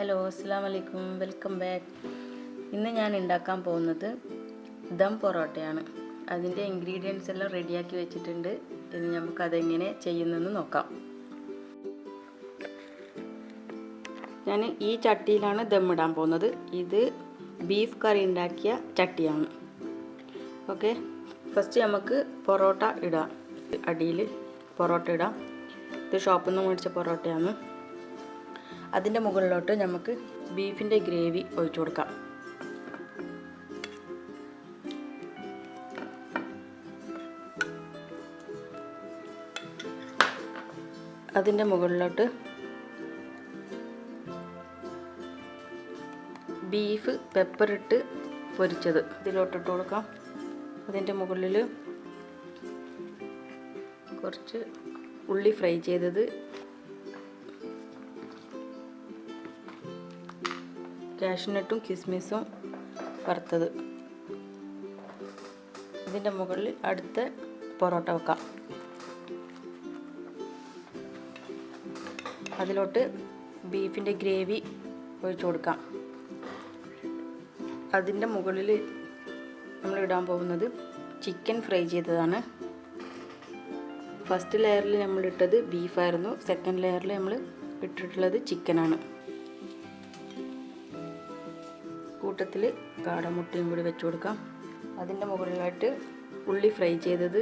Hello, അസ്സലാമു അലൈക്കും, welcome back. ഇന്ന് ഞാൻ ഉണ്ടാക്കാൻ പോകുന്നത് ദം പൊറോട്ടയാണ്. അതിൻ്റെ ഇൻഗ്രീഡിയൻസ് എല്ലാം റെഡിയാക്കി വെച്ചിട്ടുണ്ട്. ഇനി നമുക്കതെങ്ങനെ ചെയ്യുന്നതെന്ന് നോക്കാം. ഞാൻ ഈ ചട്ടിയിലാണ് ദം ഇടാൻ പോകുന്നത്. ഇത് ബീഫ് കറി ഉണ്ടാക്കിയ ചട്ടിയാണ്. ഓക്കെ, ഫസ്റ്റ് നമുക്ക് പൊറോട്ട ഇടാം. അടിയിൽ പൊറോട്ട ഇടാം. ഇത് ഷോപ്പിൽ നിന്ന് മേടിച്ച പൊറോട്ടയാണ്. അതിൻ്റെ മുകളിലോട്ട് നമുക്ക് ബീഫിൻ്റെ ഗ്രേവി ഒഴിച്ചു കൊടുക്കാം. അതിൻ്റെ മുകളിലോട്ട് ബീഫ് പെപ്പറിട്ട് പൊരിച്ചത് ഇതിലോട്ടിട്ട് കൊടുക്കാം. അതിൻ്റെ മുകളിൽ കുറച്ച് ഉള്ളി ഫ്രൈ ചെയ്തത്, കാഷ്നട്ടും കിസ്മിസും വറുത്തത്. ഇതിൻ്റെ മുകളിൽ അടുത്ത പൊറോട്ട വെക്കാം. അതിലോട്ട് ബീഫിൻ്റെ ഗ്രേവി ഒഴിച്ചു കൊടുക്കാം. അതിൻ്റെ മുകളിൽ നമ്മൾ ഇടാൻ പോകുന്നത് ചിക്കൻ ഫ്രൈ ചെയ്തതാണ്. ഫസ്റ്റ് ലെയറിൽ നമ്മൾ ഇട്ടത് ബീഫായിരുന്നു. സെക്കൻഡ് ലെയറിൽ നമ്മൾ ഇട്ടിട്ടുള്ളത് ചിക്കനാണ്. കൂട്ടത്തിൽ കാടമുട്ടയും കൂടി വെച്ച് കൊടുക്കാം. അതിൻ്റെ മുകളിലായിട്ട് ഉള്ളി ഫ്രൈ ചെയ്തത്,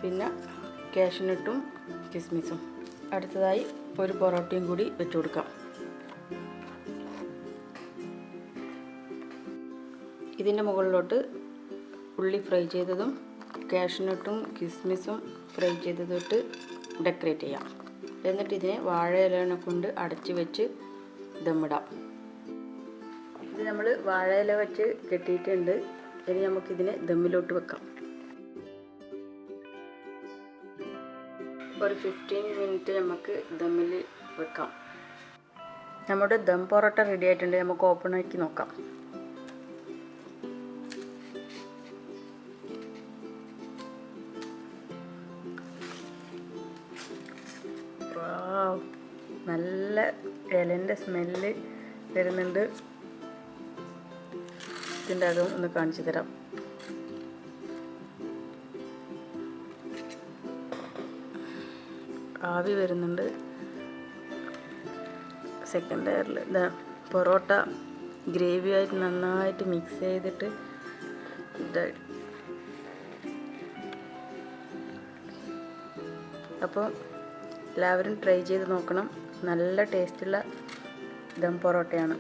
പിന്നെ കാഷ്നട്ടും കിസ്മിസും. അടുത്തതായി ഒരു പൊറോട്ടയും കൂടി വെച്ച് കൊടുക്കാം. ഇതിൻ്റെ മുകളിലോട്ട് ഉള്ളി ഫ്രൈ ചെയ്തതും കാഷ്നട്ടും കിസ്മിസും ഫ്രൈ ചെയ്തതിട്ട് ഡെക്കറേറ്റ് ചെയ്യാം. എന്നിട്ട് ഇതിനെ വാഴയില കൊണ്ട് അടച്ച് വെച്ച് ദമ്മിടാം. ഇത് നമ്മൾ വാഴയില വെച്ച് കെട്ടിയിട്ടുണ്ട്. ഇനി നമുക്കിതിനെ ദമ്മിലോട്ട് വെക്കാം. ഒരു 15 മിനിറ്റ് നമുക്ക് ദമ്മിൽ വെക്കാം. നമ്മുടെ ദം പൊറോട്ട റെഡി ആയിട്ടുണ്ട്. നമുക്ക് ഓപ്പൺ ആക്കി നോക്കാം. നല്ല ഇലൻ്റെ സ്മെല്ല് വരുന്നുണ്ട്. ഇതിൻ്റെ അതും ഒന്ന് കാണിച്ചു തരാം. ആവി വരുന്നുണ്ട്. സെക്കൻഡ് ലെയറിൽ ഇതാ പൊറോട്ട ഗ്രേവിയായിട്ട് നന്നായിട്ട് മിക്സ് ചെയ്തിട്ട് ഇതായി. അപ്പോൾ എല്ലാവരും ട്രൈ ചെയ്ത് നോക്കണം. നല്ല ടേസ്റ്റുള്ള ദം പൊറോട്ടയാണ്.